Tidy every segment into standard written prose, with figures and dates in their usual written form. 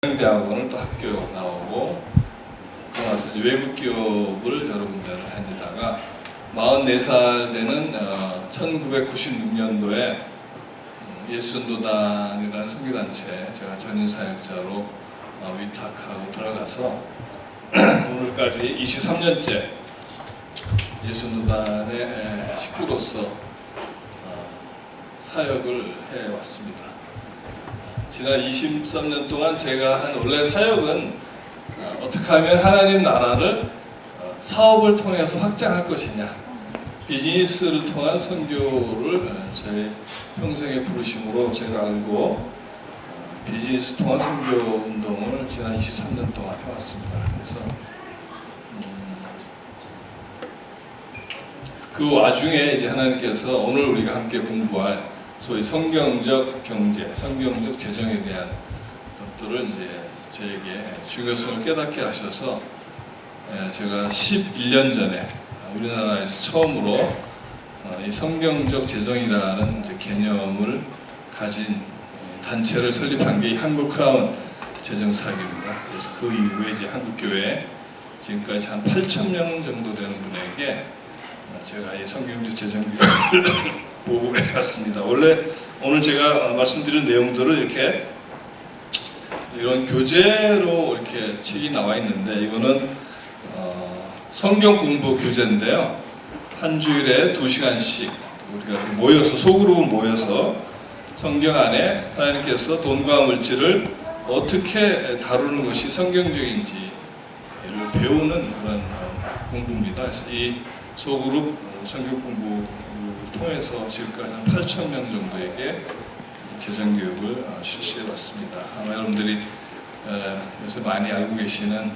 대학원을 또 학교 나오고 그러고 나서 이제 외국 기업을 여러 군데를 다니다가 44살 되는 1996년도에 예수전도단이라는 선교단체에 제가 전인사역자로 위탁하고 들어가서 오늘까지 23년째 예수전도단의 식구로서 사역을 해왔습니다. 지난 23년 동안 제가 한 원래 사역은 어떻게 하면 하나님 나라를 사업을 통해서 확장할 것이냐, 비즈니스를 통한 선교를 제 평생의 부르심으로 제가 알고 비즈니스 통한 선교 운동을 지난 23년 동안 해왔습니다. 그래서 그 와중에 이제 하나님께서 오늘 우리가 함께 공부할 소위 성경적 경제, 성경적 재정에 대한 것들을 이제 저에게 중요성을 깨닫게 하셔서 제가 11년 전에 우리나라에서 처음으로 이 성경적 재정이라는 이제 개념을 가진 단체를 설립한 게 한국 크라운 재정사학입니다. 그래서 그 이후에 이제 한국교회 지금까지 한 8,000명 정도 되는 분에게 제가 이 성경적 재정교육을 보고해왔습니다. 원래 오늘 제가 말씀드린 내용들을 이렇게 이런 교재로 이렇게 책이 나와 있는데 이거는 성경 공부 교재인데요. 한 주일에 2시간씩 우리가 이렇게 모여서 소그룹을 모여서 성경 안에 하나님께서 돈과 물질을 어떻게 다루는 것이 성경적인지를 배우는 그런 공부입니다. 그래서 이 소그룹 성경 공부를 통해서 지금까지 한 8,000명 정도에게 재정교육을 실시해왔습니다. 아마 여러분들이 요새 많이 알고 계시는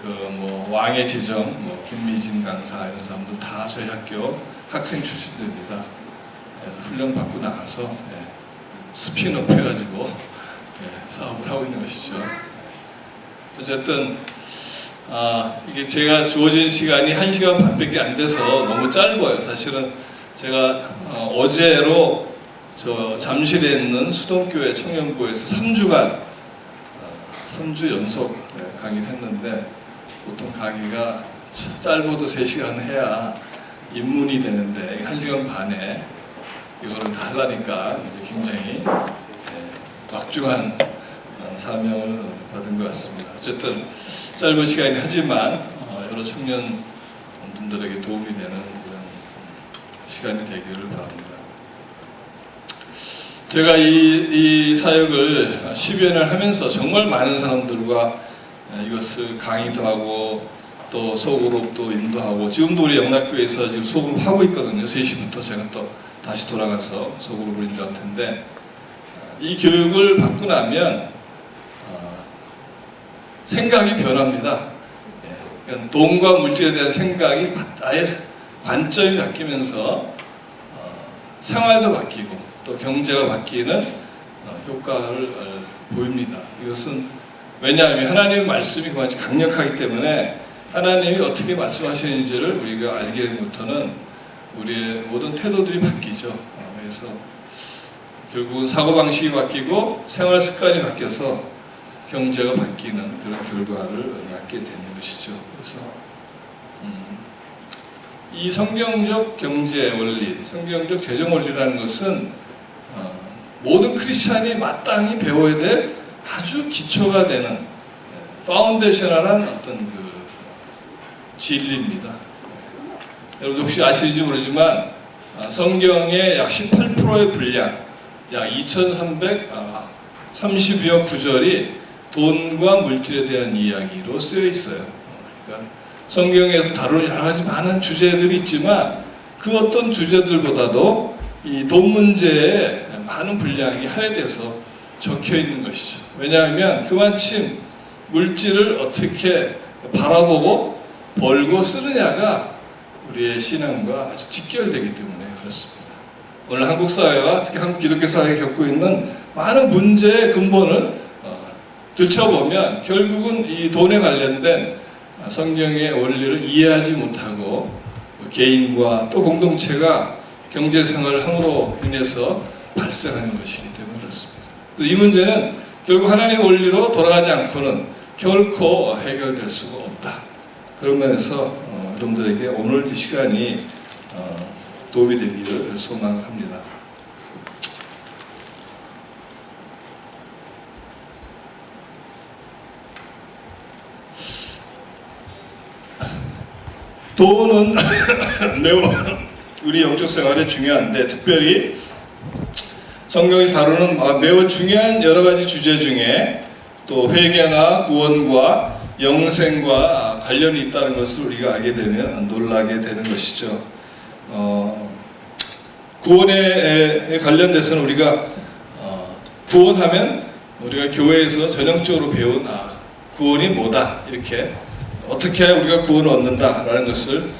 그 왕의 재정, 김미진 강사 이런 사람들 다 저희 학교 학생 출신들입니다. 그래서 훈련 받고 나가서 스피너업 해가지고 사업을 하고 있는 것이죠. 어쨌든 이게 제가 주어진 시간이 1시간 반밖에 안 돼서 너무 짧아요. 사실은 제가 어제로 저 잠실에 있는 수동교회 청년부에서 3주 연속 강의를 했는데 보통 강의가 짧아도 3시간 해야 입문이 되는데 1시간 반에 이거를 다 하려니까 이제 굉장히 막중한 사명을 받은 것 같습니다. 어쨌든 짧은 시간이 하지만 여러 청년 분들에게 도움이 되는 이런 시간이 되기를 바랍니다. 제가 이 사역을 10여 년을 하면서 정말 많은 사람들과 이것을 강의도 하고 또 소그룹도 인도하고 지금도 우리 영락교회에서 지금 소그룹 하고 있거든요. 3시부터 제가 또 다시 돌아가서 소그룹을 인도할 텐데 이 교육을 받고 나면 생각이 변합니다. 그러니까 돈과 물질에 대한 생각이 아예 관점이 바뀌면서 생활도 바뀌고 또 경제가 바뀌는 효과를 보입니다. 이것은 왜냐하면 하나님의 말씀이 그만큼 강력하기 때문에 하나님이 어떻게 말씀하시는지를 우리가 알게부터는 우리의 모든 태도들이 바뀌죠. 그래서 결국은 사고방식이 바뀌고 생활 습관이 바뀌어서 경제가 바뀌는 그런 결과를 낳게 되는 것이죠. 그래서 이 성경적 경제 원리, 성경적 재정 원리라는 것은 모든 크리스찬이 마땅히 배워야 될 아주 기초가 되는 파운데이셔널한 어떤 그 진리입니다. 여러분 혹시 아실지 모르지만 성경의 약 18%의 분량, 약 2330여 구절이 돈과 물질에 대한 이야기로 쓰여 있어요. 그러니까 성경에서 다루는 여러 가지 많은 주제들이 있지만 그 어떤 주제들보다도 이 돈 문제에 많은 분량이 할애돼서 적혀 있는 것이죠. 왜냐하면 그만큼 물질을 어떻게 바라보고 벌고 쓰느냐가 우리의 신앙과 아주 직결되기 때문에 그렇습니다. 오늘 한국 사회와 특히 한국 기독교 사회가 겪고 있는 많은 문제의 근본을 들춰보면 결국은 이 돈에 관련된 성경의 원리를 이해하지 못하고 개인과 또 공동체가 경제생활을 함으로 인해서 발생하는 것이기 때문에 그렇습니다. 이 문제는 결국 하나님의 원리로 돌아가지 않고는 결코 해결될 수가 없다. 그런 면에서 여러분들에게 오늘 이 시간이 도움이 되기를 소망합니다. 돈은 매우 우리 영적 생활에 중요한데, 특별히 성경이 다루는 매우 중요한 여러 가지 주제 중에 또 회개나 구원과 영생과 관련이 있다는 것을 우리가 알게 되면 놀라게 되는 것이죠. 구원에 관련돼서는 우리가 구원하면 우리가 교회에서 전형적으로 배운 구원이 뭐다, 이렇게 어떻게 해야 우리가 구원을 얻는다라는 것을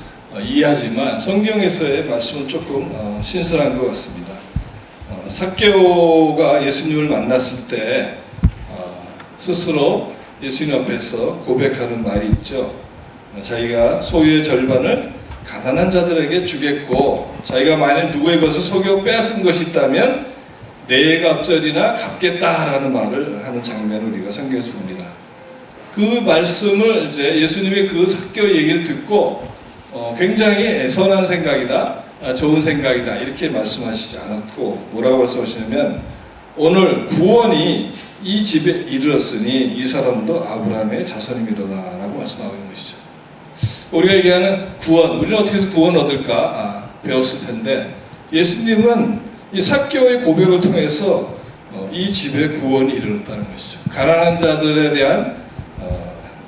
이해하지만 성경에서의 말씀은 조금 신선한 것 같습니다. 삭개오가 예수님을 만났을 때 스스로 예수님 앞에서 고백하는 말이 있죠. 자기가 소유의 절반을 가난한 자들에게 주겠고, 자기가 만일 누구의 것을 속여 빼앗은 것이 있다면 네 갑절이나 갚겠다라는 말을 하는 장면을 우리가 성경에서 봅니다. 그 말씀을 이제 예수님이 그 삭개오 얘기를 듣고 굉장히 선한 생각이다, 좋은 생각이다, 이렇게 말씀하시지 않았고 뭐라고 말씀하시냐면, 오늘 구원이 이 집에 이르렀으니 이 사람도 아브라함의 자손이미로다 라고 말씀하고 있는 것이죠. 우리가 얘기하는 구원, 우리는 어떻게 해서 구원을 얻을까 배웠을 텐데, 예수님은 이 삭개오의 고백을 통해서 이 집에 구원이 이르렀다는 것이죠. 가난한 자들에 대한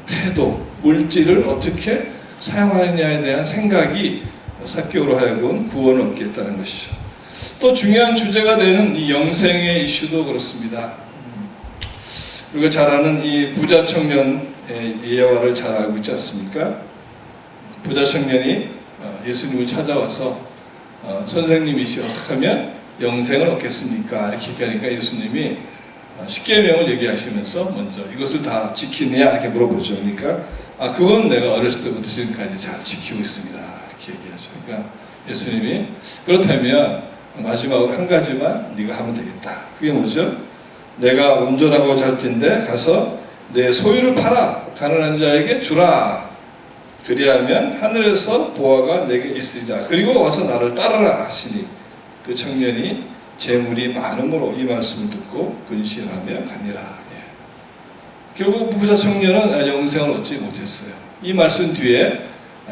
태도, 물질을 어떻게 사용하느냐에 대한 생각이 삭개오로 하여금 구원을 얻게 했다는 것이죠. 또 중요한 주제가 되는 이 영생의 이슈도 그렇습니다. 우리가 잘 아는 이 부자 청년의 예화를 잘 알고 있지 않습니까? 부자 청년이 예수님을 찾아와서 선생님이시 어떻게 하면 영생을 얻겠습니까? 이렇게 얘기하니까 예수님이 10계명을 얘기하시면서 먼저 이것을 다 지키느냐 이렇게 물어보죠. 그러니까 그건 내가 어렸을 때부터 지금까지 잘 지키고 있습니다, 이렇게 얘기하죠. 그러니까 예수님이 그렇다면 마지막으로 한 가지만 네가 하면 되겠다. 그게 뭐죠? 내가 온전하고 잘진데 가서 내 소유를 팔아 가난한 자에게 주라. 그리하면 하늘에서 보화가 내게 있으리라. 그리고 와서 나를 따르라 하시니 그 청년이 재물이 많음으로 이 말씀을 듣고 근신하며 가니라. 결국 부자 청년은 영생을 얻지 못했어요. 이 말씀 뒤에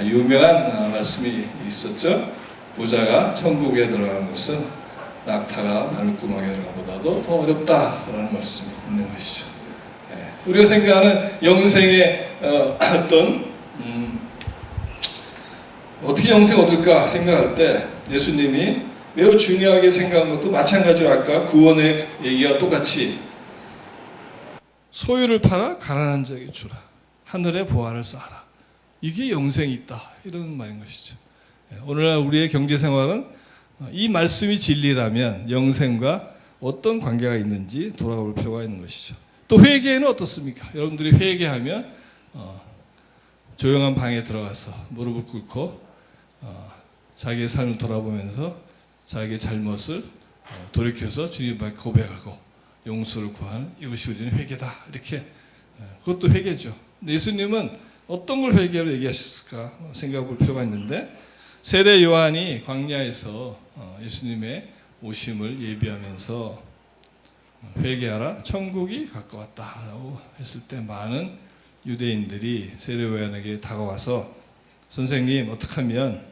유명한 말씀이 있었죠. 부자가 천국에 들어가는 것은 낙타가 마늘구멍에 들어가는 것보다도 더 어렵다라는 말씀이 있는 것이죠. 우리가 생각하는 영생의 어떤 어떻게 영생 얻을까 생각할 때 예수님이 매우 중요하게 생각한 것도 마찬가지로 아까 구원의 얘기와 똑같이 소유를 팔아 가난한 자에게 주라. 하늘에 보화를 쌓아라. 이게 영생이 있다, 이런 말인 것이죠. 오늘날 우리의 경제생활은 이 말씀이 진리라면 영생과 어떤 관계가 있는지 돌아볼 필요가 있는 것이죠. 또 회개는 어떻습니까? 여러분들이 회개하면 조용한 방에 들어가서 무릎을 꿇고 자기의 삶을 돌아보면서 자기의 잘못을 돌이켜서 주님 앞에 고백하고 용서를 구하는, 이것이 우리는 회개다, 이렇게 그것도 회개죠. 예수님은 어떤 걸 회개로 얘기하셨을까 생각해 볼 필요가 있는데, 세례 요한이 광야에서 예수님의 오심을 예비하면서 회개하라, 천국이 가까웠다라고 했을 때 많은 유대인들이 세례 요한에게 다가와서 선생님 어떻게 하면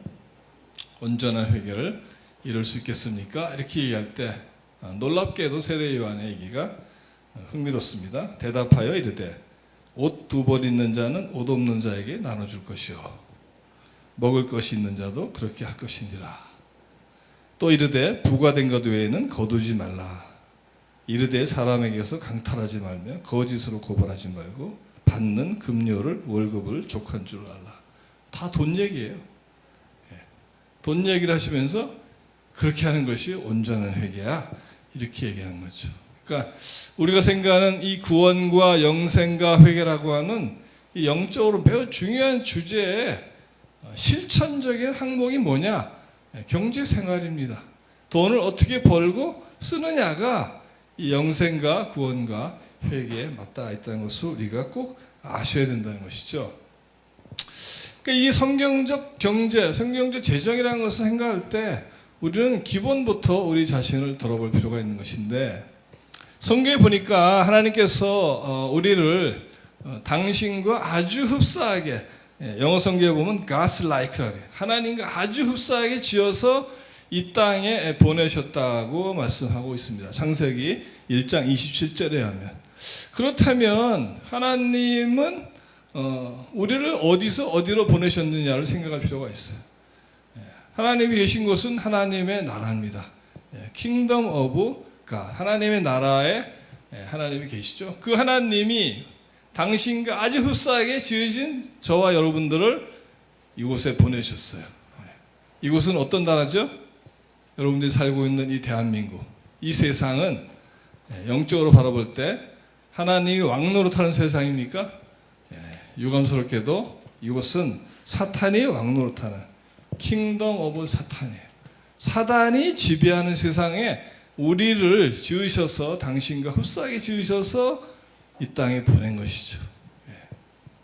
온전한 회개를 이룰 수 있겠습니까? 이렇게 얘기할 때 놀랍게도 세례 요한의 얘기가 흥미롭습니다. 대답하여 이르되 옷 2벌 있는 자는 옷 없는 자에게 나눠줄 것이요 먹을 것이 있는 자도 그렇게 할 것이니라. 또 이르되 부가 된 것 외에는 거두지 말라. 이르되 사람에게서 강탈하지 말며 거짓으로 고발하지 말고 받는 급료를 월급을 족한 줄 알라. 다 돈 얘기예요. 돈 얘기를 하시면서 그렇게 하는 것이 온전한 회개야, 이렇게 얘기하는 거죠. 그러니까 우리가 생각하는 이 구원과 영생과 회개라고 하는 이 영적으로 매우 중요한 주제에 실천적인 항목이 뭐냐? 경제생활입니다. 돈을 어떻게 벌고 쓰느냐가 이 영생과 구원과 회개에 맞닿아 있다는 것을 우리가 꼭 아셔야 된다는 것이죠. 그러니까 이 성경적 경제, 성경적 재정이라는 것을 생각할 때 우리는 기본부터 우리 자신을 돌아볼 필요가 있는 것인데, 성경에 보니까 하나님께서 우리를 당신과 아주 흡사하게, 영어 성경에 보면 God's like라고 해요. 하나님과 아주 흡사하게 지어서 이 땅에 보내셨다고 말씀하고 있습니다. 창세기 1장 27절에 하면. 그렇다면 하나님은 우리를 어디서 어디로 보내셨느냐를 생각할 필요가 있어요. 하나님이 계신 곳은 하나님의 나라입니다. Kingdom of God, 하나님의 나라에 하나님이 계시죠. 그 하나님이 당신과 아주 흡사하게 지으신 저와 여러분들을 이곳에 보내셨어요. 이곳은 어떤 나라죠? 여러분들이 살고 있는 이 대한민국, 이 세상은 영적으로 바라볼 때 하나님이 왕노릇하는 세상입니까? 유감스럽게도 이곳은 사탄이 왕노릇하는 킹덤 오브 사탄이에요. 사단이 지배하는 세상에 우리를 지으셔서, 당신과 흡사하게 지으셔서 이 땅에 보낸 것이죠.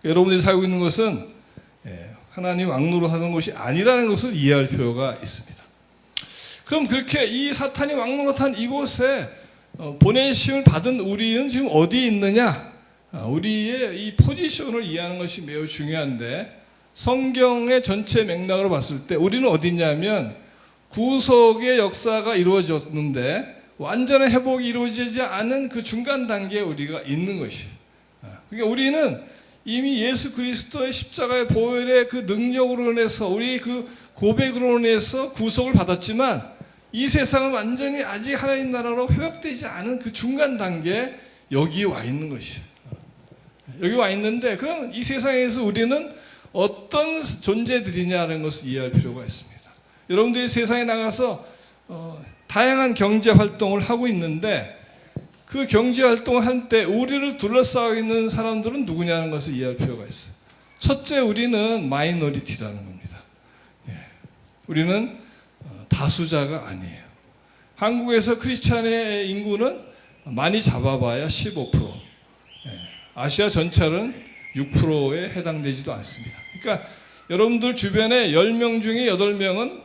여러분들이 살고 있는 것은 하나님 왕노릇하는 곳이 아니라는 것을 이해할 필요가 있습니다. 그럼 그렇게 이 사탄이 왕노릇한 이곳에 보내심을 받은 우리는 지금 어디에 있느냐? 우리의 이 포지션을 이해하는 것이 매우 중요한데, 성경의 전체 맥락으로 봤을 때 우리는 어디 있냐면 구속의 역사가 이루어졌는데 완전한 회복이 이루어지지 않은 그 중간 단계에 우리가 있는 것이에요. 그러니까 우리는 이미 예수 그리스도의 십자가의 보혈의 그 능력으로 인해서, 우리 그 고백으로 인해서 구속을 받았지만 이 세상은 완전히 아직 하나님 나라로 회복되지 않은 그 중간 단계에 여기 와 있는 것이에요. 여기 와 있는데, 그럼 이 세상에서 우리는 어떤 존재들이냐는 것을 이해할 필요가 있습니다. 여러분들이 세상에 나가서 다양한 경제 활동을 하고 있는데, 그 경제 활동을 할 때 우리를 둘러싸고 있는 사람들은 누구냐는 것을 이해할 필요가 있어요. 첫째, 우리는 마이너리티라는 겁니다. 우리는 다수자가 아니에요. 한국에서 크리스찬의 인구는 많이 잡아봐야 15%, 아시아 전체는 6%에 해당되지도 않습니다. 그러니까 여러분들 주변에 10명 중에 8명은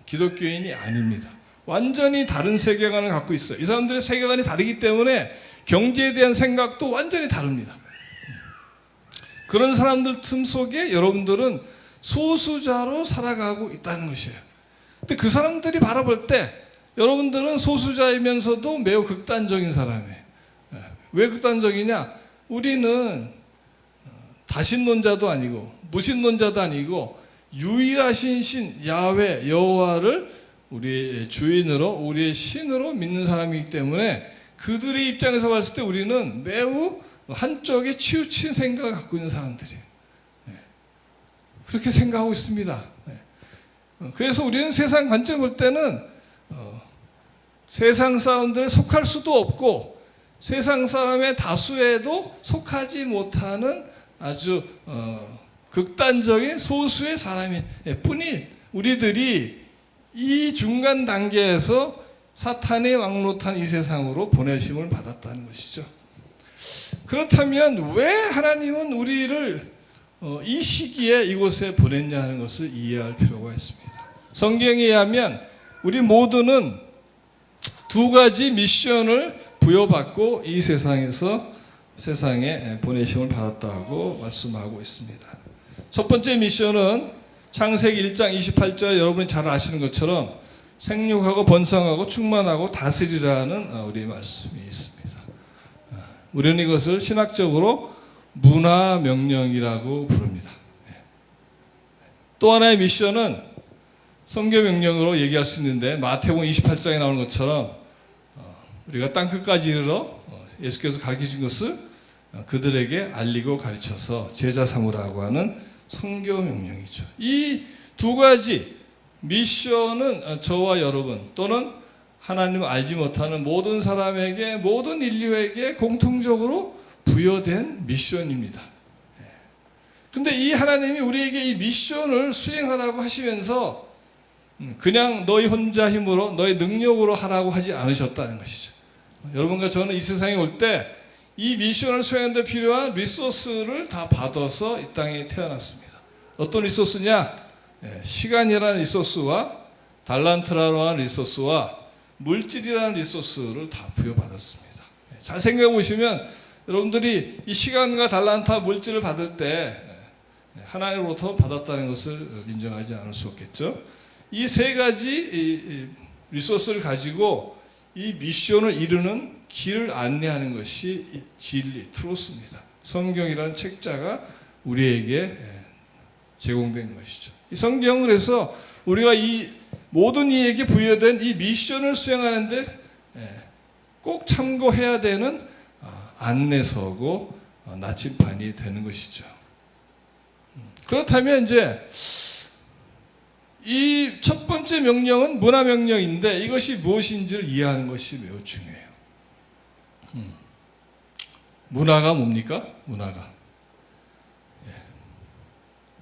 기독교인이 아닙니다. 완전히 다른 세계관을 갖고 있어요. 이 사람들의 세계관이 다르기 때문에 경제에 대한 생각도 완전히 다릅니다. 그런 사람들 틈 속에 여러분들은 소수자로 살아가고 있다는 것이에요. 근데 그 사람들이 바라볼 때 여러분들은 소수자이면서도 매우 극단적인 사람이에요. 왜 극단적이냐? 우리는 다신론자도 아니고 무신론자도 아니고 유일하신 신 야훼 여호와를 우리의 주인으로, 우리의 신으로 믿는 사람이기 때문에 그들의 입장에서 봤을 때 우리는 매우 한쪽에 치우친 생각을 갖고 있는 사람들이에요. 그렇게 생각하고 있습니다. 그래서 우리는 세상 관점 볼 때는 세상 사람들에 속할 수도 없고 세상 사람의 다수에도 속하지 못하는 아주 극단적인 소수의 사람일 뿐이, 우리들이 이 중간 단계에서 사탄의 왕노릇한 이 세상으로 보내심을 받았다는 것이죠. 그렇다면 왜 하나님은 우리를 이 시기에 이곳에 보냈냐 하는 것을 이해할 필요가 있습니다. 성경에 의하면 우리 모두는 두 가지 미션을 부여받고 이 세상에 보내심을 받았다고 말씀하고 있습니다. 첫 번째 미션은 창세기 1장 28절, 여러분이 잘 아시는 것처럼 생육하고 번성하고 충만하고 다스리라는 우리 말씀이 있습니다. 우리는 이것을 신학적으로 문화명령이라고 부릅니다. 또 하나의 미션은 성경 명령으로 얘기할 수 있는데, 마태복음 28장에 나오는 것처럼 우리가 땅끝까지 이르러 예수께서 가르치신 것을 그들에게 알리고 가르쳐서 제자 삼으라고 하는 성경 명령이죠. 이 두 가지 미션은 저와 여러분 또는 하나님을 알지 못하는 모든 사람에게, 모든 인류에게 공통적으로 부여된 미션입니다. 근데 이 하나님이 우리에게 이 미션을 수행하라고 하시면서 그냥 너희 혼자 힘으로, 너희 능력으로 하라고 하지 않으셨다는 것이죠. 여러분과 저는 이 세상에 올 때 이 미션을 수행하는 데 필요한 리소스를 다 받아서 이 땅에 태어났습니다. 어떤 리소스냐? 시간이라는 리소스와 달란트라고 하는 리소스와 물질이라는 리소스를 다 부여받았습니다. 잘 생각해 보시면 여러분들이 이 시간과 달란트와 물질을 받을 때 하나님으로부터 받았다는 것을 인정하지 않을 수 없겠죠. 이 세 가지 리소스를 가지고 이 미션을 이루는 길을 안내하는 것이 진리, 트루스입니다. 성경이라는 책자가 우리에게 제공된 것이죠. 이 성경은 그래서 우리가 이 모든 이에게 부여된 이 미션을 수행하는데 꼭 참고해야 되는 안내서고 나침반이 되는 것이죠. 그렇다면 이제 이 첫 번째 명령은 문화 명령인데 이것이 무엇인지를 이해하는 것이 매우 중요해요. 문화가 뭡니까? 문화가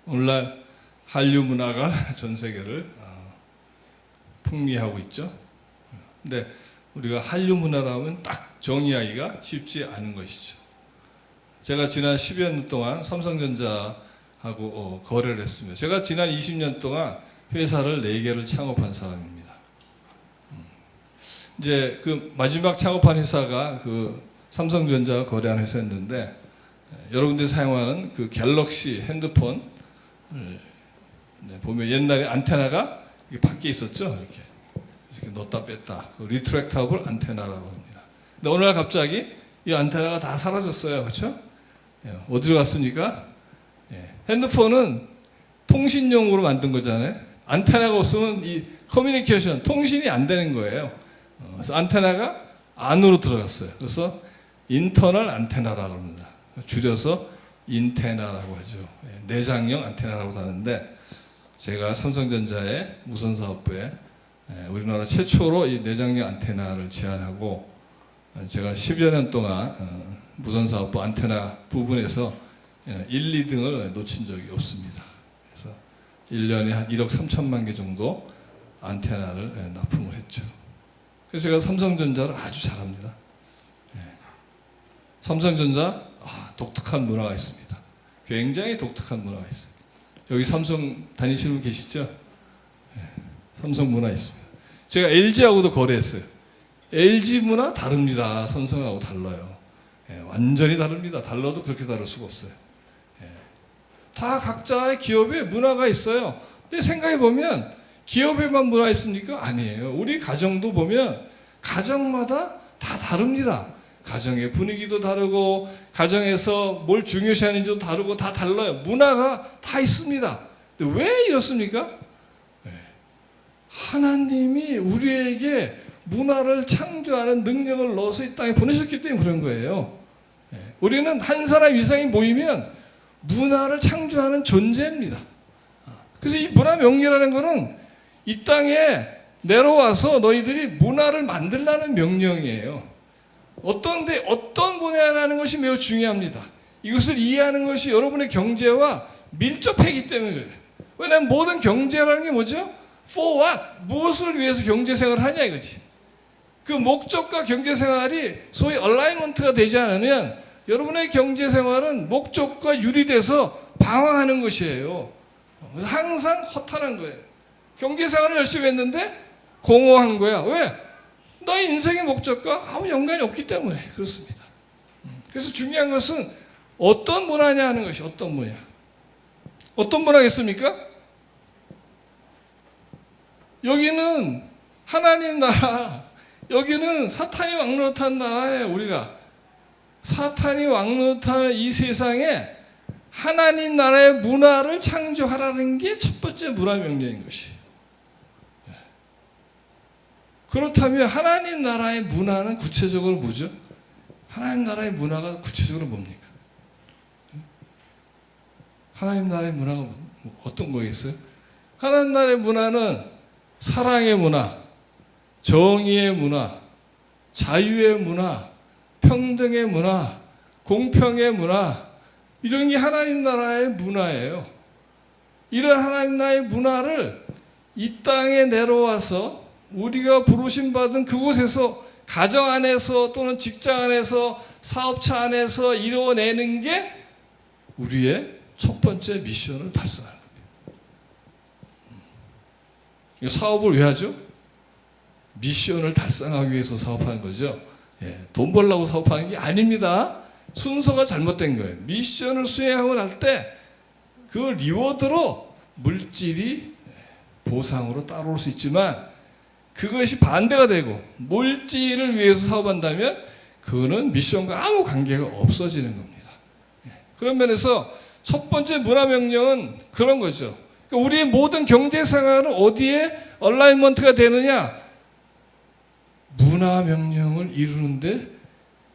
오늘날 한류 문화가 전 세계를 풍미하고 있죠. 근데 우리가 한류 문화라면 딱 정의하기가 쉽지 않은 것이죠. 제가 지난 10여 년 동안 삼성전자하고 거래를 했습니다. 제가 지난 20년 동안 회사를 4개를 창업한 사람입니다. 이제 그 마지막 창업한 회사가 그 삼성전자가 거래한 회사였는데 여러분들이 사용하는 그 갤럭시 핸드폰 보면 옛날에 안테나가 밖에 있었죠. 이렇게 넣었다 뺐다. 그 리트랙터블 안테나라고 합니다. 근데 어느 날 갑자기 이 안테나가 다 사라졌어요. 그렇죠? 어디로 갔습니까? 핸드폰은 통신용으로 만든 거잖아요. 안테나가 없으면 이 커뮤니케이션, 통신이 안 되는 거예요. 그래서 안테나가 안으로 들어갔어요. 그래서 인터널 안테나라고 합니다. 줄여서 인테나라고 하죠. 내장형 안테나라고 하는데 제가 삼성전자의 무선사업부에 우리나라 최초로 이 내장형 안테나를 제안하고 제가 10여 년 동안 무선사업부 안테나 부분에서 1, 2등을 놓친 적이 없습니다. 그래서 1년에 한 1억 3천만 개 정도 안테나를 납품을 했죠. 그래서 제가 삼성전자를 아주 잘합니다. 삼성전자 독특한 문화가 있습니다. 굉장히 독특한 문화가 있어요. 여기 삼성 다니시는 분 계시죠? 삼성 문화 있습니다. 제가 LG하고도 거래했어요. LG 문화 다릅니다. 삼성하고 달라요. 완전히 다릅니다. 달라도 그렇게 다를 수가 없어요. 다 각자의 기업에 문화가 있어요. 근데 생각해 보면 기업에만 문화 있습니까? 아니에요. 우리 가정도 보면 가정마다 다 다릅니다. 가정의 분위기도 다르고 가정에서 뭘 중요시하는지도 다르고 다 달라요. 문화가 다 있습니다. 근데 왜 이렇습니까? 하나님이 우리에게 문화를 창조하는 능력을 넣어서 이 땅에 보내셨기 때문에 그런 거예요. 우리는 한 사람 이상이 모이면 문화를 창조하는 존재입니다. 그래서 이 문화 명령이라는 것은 이 땅에 내려와서 너희들이 문화를 만들라는 명령이에요. 어떤 문화라는 것이 매우 중요합니다. 이것을 이해하는 것이 여러분의 경제와 밀접하기 때문에 그래요. 왜냐하면 모든 경제라는 게 뭐죠? For what? 무엇을 위해서 경제생활을 하냐 이거지. 그 목적과 경제생활이 소위 얼라이먼트가 되지 않으면 여러분의 경제생활은 목적과 유리돼서 방황하는 것이에요. 그래서 항상 허탈한 거예요. 경제생활을 열심히 했는데 공허한 거야. 왜? 너의 인생의 목적과 아무 연관이 없기 때문에 그렇습니다. 그래서 중요한 것은 어떤 문화냐 하는 것이 어떤 문화. 어떤 문화겠습니까? 여기는 하나님 나라, 여기는 사탄이 왕노릇한 나라예요. 우리가 사탄이 왕노릇하는 이 세상에 하나님 나라의 문화를 창조하라는 게 첫 번째 문화 명령인 것이에요. 그렇다면 하나님 나라의 문화는 구체적으로 뭐죠? 하나님 나라의 문화가 구체적으로 뭡니까? 하나님 나라의 문화가 어떤 거겠어요? 하나님 나라의 문화는 사랑의 문화, 정의의 문화, 자유의 문화, 평등의 문화, 공평의 문화, 이런 게 하나님 나라의 문화예요. 이런 하나님 나라의 문화를 이 땅에 내려와서 우리가 부르심 받은 그곳에서 가정 안에서 또는 직장 안에서 사업차 안에서 이루어내는 게 우리의 첫 번째 미션을 달성하는 겁니다. 사업을 왜 하죠? 미션을 달성하기 위해서 사업하는 거죠. 돈 벌려고 사업하는 게 아닙니다. 순서가 잘못된 거예요. 미션을 수행하고 날 때 그 리워드로 물질이 보상으로 따라올 수 있지만 그것이 반대가 되고 물질을 위해서 사업한다면 그거는 미션과 아무 관계가 없어지는 겁니다. 그런 면에서 첫 번째 문화명령은 그런 거죠. 그러니까 우리의 모든 경제생활은 어디에 얼라이먼트가 되느냐? 문화명령을 이루는데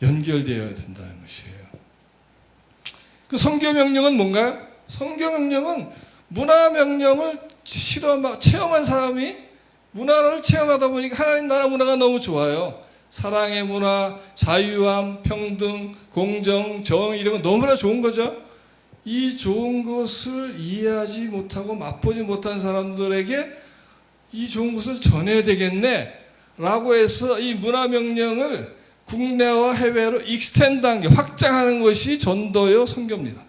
연결되어야 된다는 것이에요. 그 성교명령은 뭔가요? 성교명령은 문화명령을 체험한 사람이 문화를 체험하다 보니까 하나님 나라 문화가 너무 좋아요. 사랑의 문화, 자유함, 평등, 공정, 정 이런 건 너무나 좋은 거죠. 이 좋은 것을 이해하지 못하고 맛보지 못한 사람들에게 이 좋은 것을 전해야 되겠네 라고 해서 이 문화명령을 국내와 해외로 익스텐드한 게 확장하는 것이 전도요 선교입니다.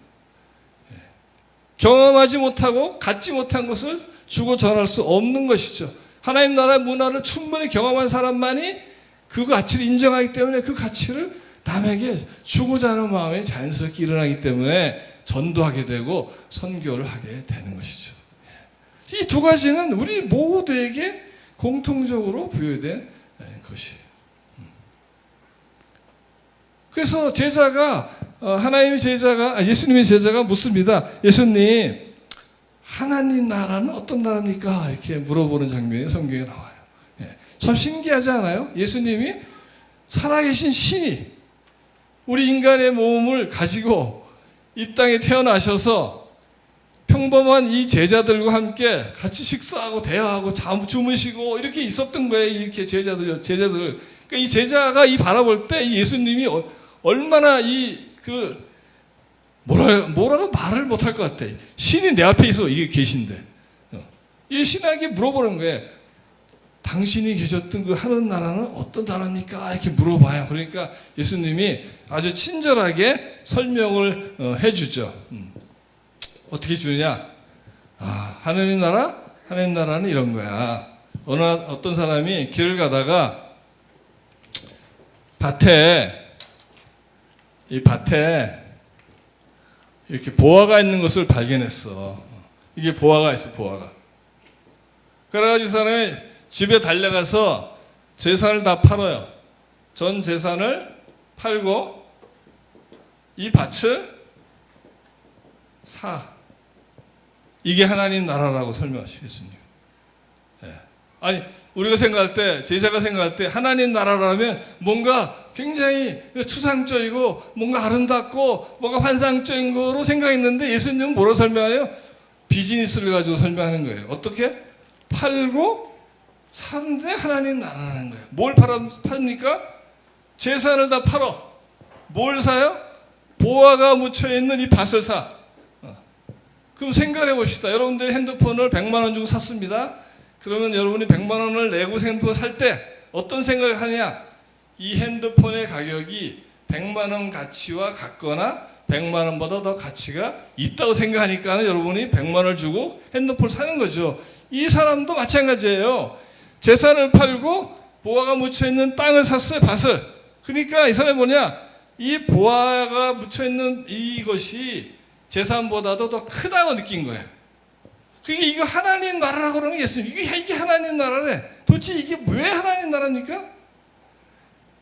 경험하지 못하고 갖지 못한 것을 주고 전할 수 없는 것이죠. 하나님 나라의 문화를 충분히 경험한 사람만이 그 가치를 인정하기 때문에 그 가치를 남에게 주고자 하는 마음이 자연스럽게 일어나기 때문에 전도하게 되고 선교를 하게 되는 것이죠. 이 두 가지는 우리 모두에게 공통적으로 부여된 것이에요. 그래서 예수님의 제자가 묻습니다. 예수님, 하나님 나라는 어떤 나라입니까? 이렇게 물어보는 장면이 성경에 나와요. 참 신기하지 않아요? 예수님이 살아계신 신이 우리 인간의 몸을 가지고 이 땅에 태어나셔서 평범한 이 제자들과 함께 같이 식사하고 대화하고 주무시고 이렇게 있었던 거예요. 이렇게 제자들. 그러니까 이 제자가 바라볼 때 이 예수님이 얼마나 뭐라고 말을 못할 것 같아. 신이 내 앞에 있어 이게 계신데. 이 신에게 물어보는 거예요. 당신이 계셨던 그 하늘 나라는 어떤 나라입니까? 이렇게 물어봐요. 그러니까 예수님이 아주 친절하게 설명을 해주죠. 어떻게 주느냐? 하나님 나라는 이런 거야. 어떤 사람이 길을 가다가 밭에 이렇게 보화가 있는 것을 발견했어. 이게 보화가 있어, 보화가. 그래가지고 사람이 집에 달려가서 재산을 다 팔아요. 전 재산을 팔고 이 밭을 사. 이게 하나님 나라라고 설명하시죠, 예수님. 아니, 우리가 생각할 때, 제자가 생각할 때 하나님 나라라면 뭔가 굉장히 추상적이고 뭔가 아름답고 뭔가 환상적인 거로 생각했는데 예수님은 뭐로 설명해요? 비즈니스를 가지고 설명하는 거예요. 어떻게? 팔고 사는데 하나님 나라라는 거예요. 뭘 팝니까? 재산을 다 팔어. 뭘 사요? 보화가 묻혀있는 이 밭을 사. 그럼 생각해 봅시다. 여러분들이 핸드폰을 100만 원 주고 샀습니다. 그러면 여러분이 100만 원을 내고 핸드폰 살 때 어떤 생각을 하냐? 이 핸드폰의 가격이 100만 원 가치와 같거나 100만 원보다 더 가치가 있다고 생각하니까 여러분이 100만 원을 주고 핸드폰을 사는 거죠. 이 사람도 마찬가지예요. 재산을 팔고 보화가 묻혀있는 땅을 샀어요, 밭을. 그러니까 이 사람이 뭐냐? 이 보화가 묻혀있는 이것이 재산보다도 더 크다고 느낀 거예요. 그게 이거 하나님 나라라고 그러는 게 있어요. 이게 하나님 나라래. 도대체 이게 왜 하나님 나라입니까?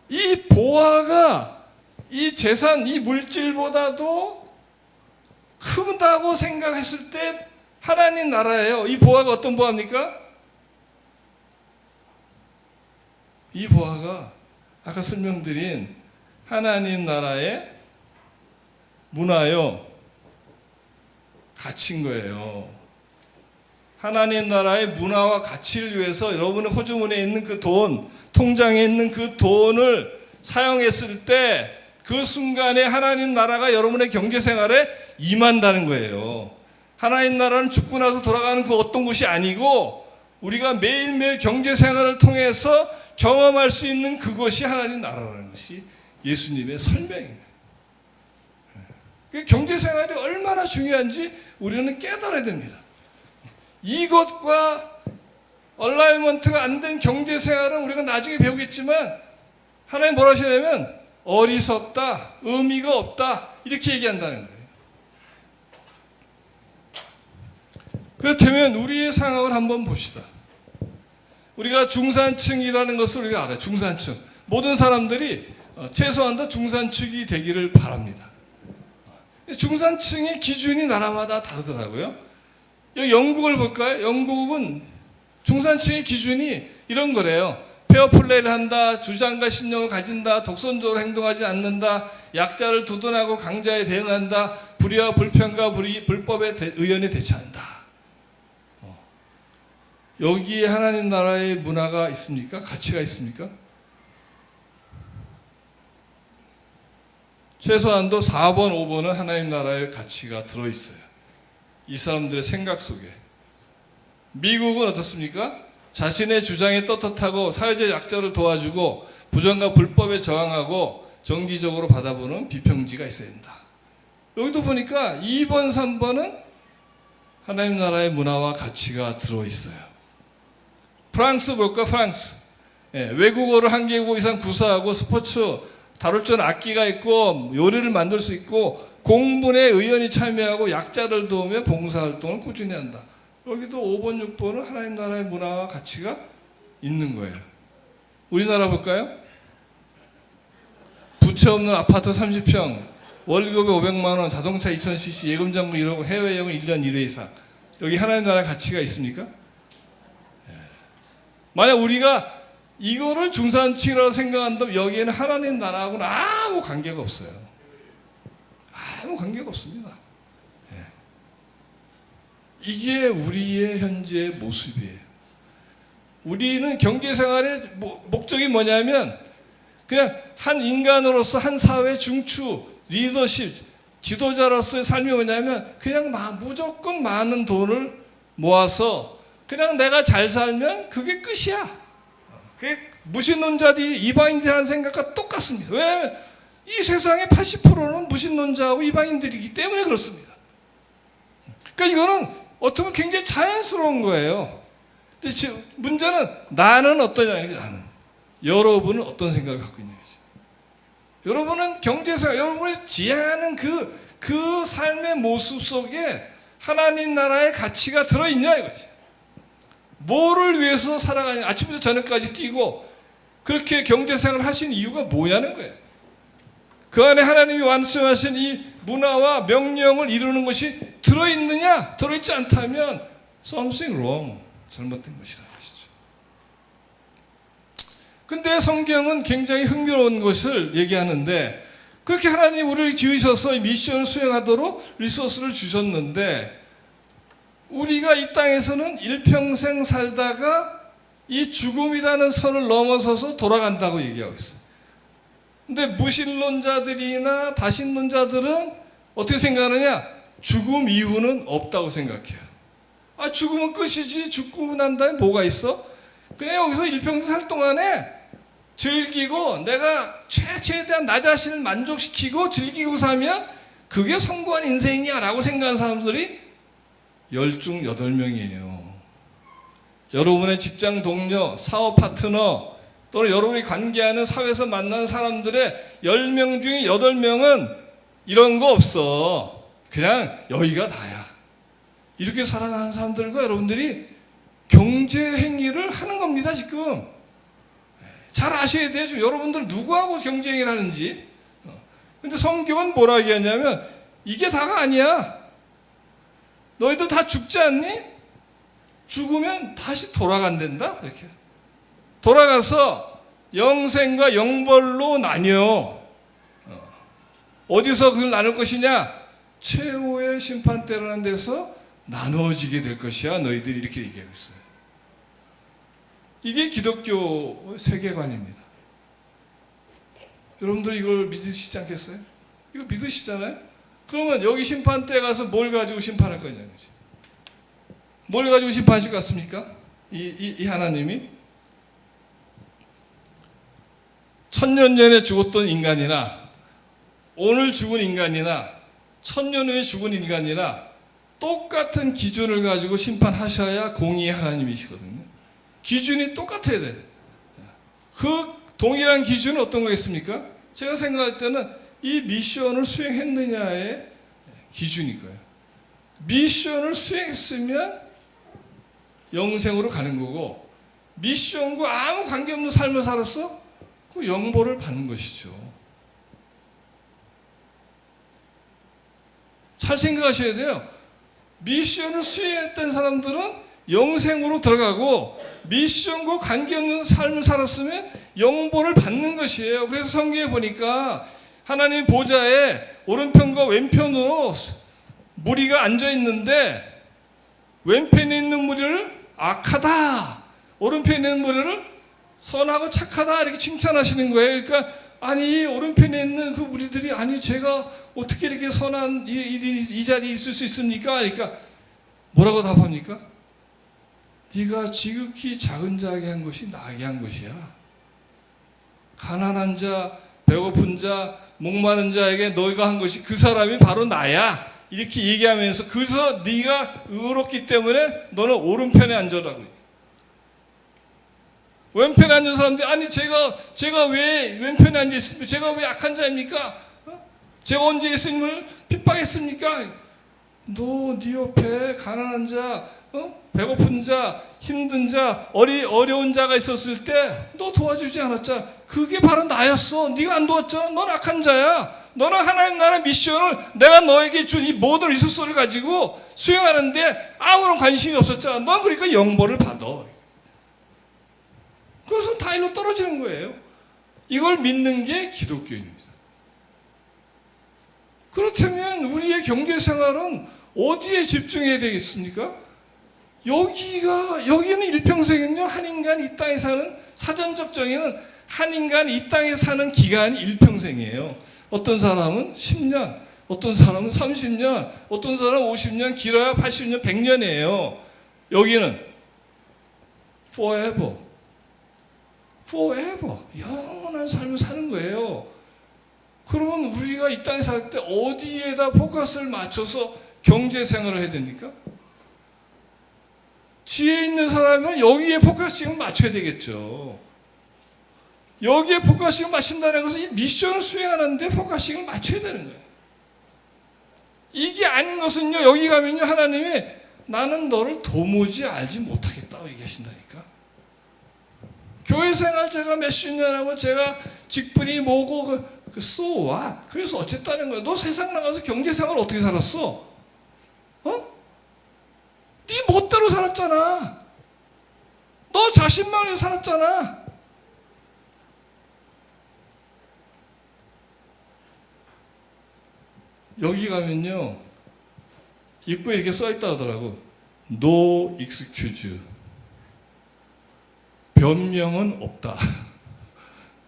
이 보화가 이 재산, 이 물질보다도 크다고 생각했을 때 하나님 나라예요. 이 보화가 어떤 보화입니까? 이 보화가 아까 설명드린 하나님 나라의 문화요, 가치인 거예요. 하나님 나라의 문화와 가치를 위해서 여러분의 호주머니에 있는 그 돈, 통장에 있는 그 돈을 사용했을 때 그 순간에 하나님 나라가 여러분의 경제생활에 임한다는 거예요. 하나님 나라는 죽고 나서 돌아가는 그 어떤 곳이 아니고 우리가 매일매일 경제생활을 통해서 경험할 수 있는 그것이 하나님 나라라는 것이 예수님의 설명입니다. 경제생활이 얼마나 중요한지 우리는 깨달아야 됩니다. 이것과 얼라이먼트가 안 된 경제생활은 우리가 나중에 배우겠지만 하나님 뭐라 하시냐면 어리석다, 의미가 없다 이렇게 얘기한다는 거예요. 그렇다면 우리의 상황을 한번 봅시다. 우리가 중산층이라는 것을 우리가 알아요. 중산층. 모든 사람들이 최소한 도 중산층이 되기를 바랍니다. 중산층의 기준이 나라마다 다르더라고요. 여기 영국을 볼까요? 영국은 중산층의 기준이 이런 거래요. 페어플레이를 한다, 주장과 신용을 가진다, 독선적으로 행동하지 않는다, 약자를 두둔하고 강자에 대응한다, 불의와 불평과 불법에 의연히 대처한다. 여기에 하나님 나라의 문화가 있습니까? 가치가 있습니까? 최소한도 4번, 5번은 하나님 나라의 가치가 들어있어요. 이 사람들의 생각 속에. 미국은 어떻습니까? 자신의 주장에 떳떳하고 사회적 약자를 도와주고 부정과 불법에 저항하고 정기적으로 받아보는 비평지가 있어야 된다. 여기도 보니까 2번, 3번은 하나님 나라의 문화와 가치가 들어있어요. 프랑스 볼까? 프랑스. 외국어를 한 개국 이상 구사하고 스포츠 다룰 줄 악기가 있고 요리를 만들 수 있고 공분에 의연히 참여하고 약자를 도우며 봉사활동을 꾸준히 한다. 여기도 5번, 6번은 하나님 나라의 문화와 가치가 있는 거예요. 우리나라 볼까요? 부채 없는 아파트 30평, 월급에 500만 원, 자동차 2000cc, 예금장부 1억, 해외여행 1년 1회 이상. 여기 하나님 나라의 가치가 있습니까? 만약 우리가 이거를 중산층이라고 생각한다면 여기에는 하나님 나라하고는 아무 관계가 없어요. 아무 관계가 없습니다. 이게 우리의 현재의 모습이에요. 우리는 경제생활의 목적이 뭐냐면 그냥 한 인간으로서 한 사회 중추, 리더십, 지도자로서의 삶이 뭐냐면 그냥 무조건 많은 돈을 모아서 그냥 내가 잘 살면 그게 끝이야. 그게 무신론자들이 이방인들이라는 생각과 똑같습니다. 왜냐하면 이 세상의 80%는 무신론자하고 이방인들이기 때문에 그렇습니다. 그러니까 이거는 어떻게 보면 굉장히 자연스러운 거예요. 근데 문제는 나는 어떠냐, 나는. 여러분은 어떤 생각을 갖고 있냐. 여러분은 경제생활, 여러분이 지향하는 그 삶의 모습 속에 하나님 나라의 가치가 들어있냐 이거지. 뭐를 위해서 살아가냐. 아침부터 저녁까지 뛰고 그렇게 경제생활을 하신 이유가 뭐냐는 거예요. 그 안에 하나님이 완성하신 이 문화와 명령을 이루는 것이 들어있느냐? 들어있지 않다면 something wrong, 잘못된 것이다. 근데 성경은 굉장히 흥미로운 것을 얘기하는데 그렇게 하나님 우리를 지으셔서 미션을 수행하도록 리소스를 주셨는데 우리가 이 땅에서는 일평생 살다가 이 죽음이라는 선을 넘어서서 돌아간다고 얘기하고 있어요. 근데 무신론자들이나 다신론자들은 어떻게 생각하느냐? 죽음 이후는 없다고 생각해요. 아, 죽음은 끝이지. 죽고 난 다음에 뭐가 있어? 그냥 여기서 일평생 살 동안에 즐기고 내가 최대한 나 자신을 만족시키고 즐기고 사면 그게 성공한 인생이야 라고 생각하는 사람들이 10중 8명이에요. 여러분의 직장 동료, 사업 파트너 또는 여러분이 관계하는 사회에서 만나는 사람들의 10명 중에 8명은 이런 거 없어. 그냥 여기가 다야. 이렇게 살아가는 사람들과 여러분들이 경제 행위를 하는 겁니다, 지금. 잘 아셔야 돼요. 지금 여러분들 누구하고 경제 행위를 하는지. 근데 성경은 뭐라 얘기하냐면 이게 다가 아니야. 너희들 다 죽지 않니? 죽으면 다시 돌아간단다. 이렇게. 돌아가서 영생과 영벌로 나뉘어. 어디서 그걸 나눌 것이냐? 최후의 심판대라는 데서 나누어지게 될 것이야. 너희들이 이렇게 얘기하고 있어요. 이게 기독교 세계관입니다. 여러분들 이걸 믿으시지 않겠어요? 이거 믿으시잖아요? 그러면 여기 심판대 가서 뭘 가지고 심판할 거냐는 거지. 뭘 가지고 심판하실 것 같습니까? 이 하나님이? 천년 전에 죽었던 인간이나 오늘 죽은 인간이나 천년 후에 죽은 인간이나 똑같은 기준을 가지고 심판하셔야 공의의 하나님이시거든요. 기준이 똑같아야 돼. 그 동일한 기준은 어떤 거겠습니까? 제가 생각할 때는 이 미션을 수행했느냐의 기준일 거예요. 미션을 수행했으면 영생으로 가는 거고, 미션과 아무 관계없는 삶을 살았어? 그 영보를 받는 것이죠. 잘 생각하셔야 돼요. 미션을 수행했던 사람들은 영생으로 들어가고, 미션과 관계없는 삶을 살았으면 영보를 받는 것이에요. 그래서 성경에 보니까 하나님 보좌에 오른편과 왼편으로 무리가 앉아 있는데, 왼편에 있는 무리를 악하다, 오른편에 있는 무리를 선하고 착하다 이렇게 칭찬하시는 거예요. 그러니까 아니 오른편에 있는 그 무리들이 아니 제가 어떻게 이렇게 선한 이 자리에 있을 수 있습니까? 그러니까 뭐라고 답합니까? 네가 지극히 작은 자에게 한 것이 나에게 한 것이야. 가난한 자, 배고픈 자, 목마른 자에게 너희가 한 것이 그 사람이 바로 나야. 이렇게 얘기하면서 그래서 네가 의롭기 때문에 너는 오른편에 앉으라고. 왼편에 앉은 사람들이 아니 제가 왜 왼편에 앉아 있습니까? 제가 왜 악한 자입니까? 제가 언제 예수님을 핍박했습니까? 너 네 옆에 가난한 자, 배고픈 자, 힘든 자, 어려운 자가 있었을 때 너 도와주지 않았잖아. 그게 바로 나였어. 네가 안 도왔잖아. 넌 악한 자야. 너는 하나님 나라 미션을 내가 너에게 준 이 모든 리소스를 가지고 수행하는데 아무런 관심이 없었잖아. 넌 그러니까 영벌을 받아. 그것은 다 일로 떨어지는 거예요. 이걸 믿는 게 기독교입니다. 그렇다면 우리의 경제생활은 어디에 집중해야 되겠습니까? 여기는 일평생은요, 한 인간 이 땅에 사는, 사전적 정의는 한 인간 이 땅에 사는 기간이 일평생이에요. 어떤 사람은 10년, 어떤 사람은 30년, 어떤 사람은 50년, 길어야 80년, 100년이에요. 여기는 forever. 영원한 삶을 사는 거예요. 그러면 우리가 이 땅에 살 때 어디에다 포커스를 맞춰서 경제생활을 해야 됩니까? 지혜 있는 사람은 여기에 포커싱을 맞춰야 되겠죠. 여기에 포커싱을 맞춘다는 것은 이 미션을 수행하는데 포커싱을 맞춰야 되는 거예요. 이게 아닌 것은요, 여기 가면요, 하나님이 나는 너를 도무지 알지 못하겠다고 얘기하신다니까. 교회 생활 제가 몇십 년 하고 제가 직분이 뭐고 so what? 그래서 어쨌다는 거야. 너 세상 나가서 경제 생활 어떻게 살았어? 네 멋대로 살았잖아. 너 자신만을 위해 살았잖아. 여기 가면요, 입구에 이렇게 써있다 하더라고. No excuse. 변명은 없다.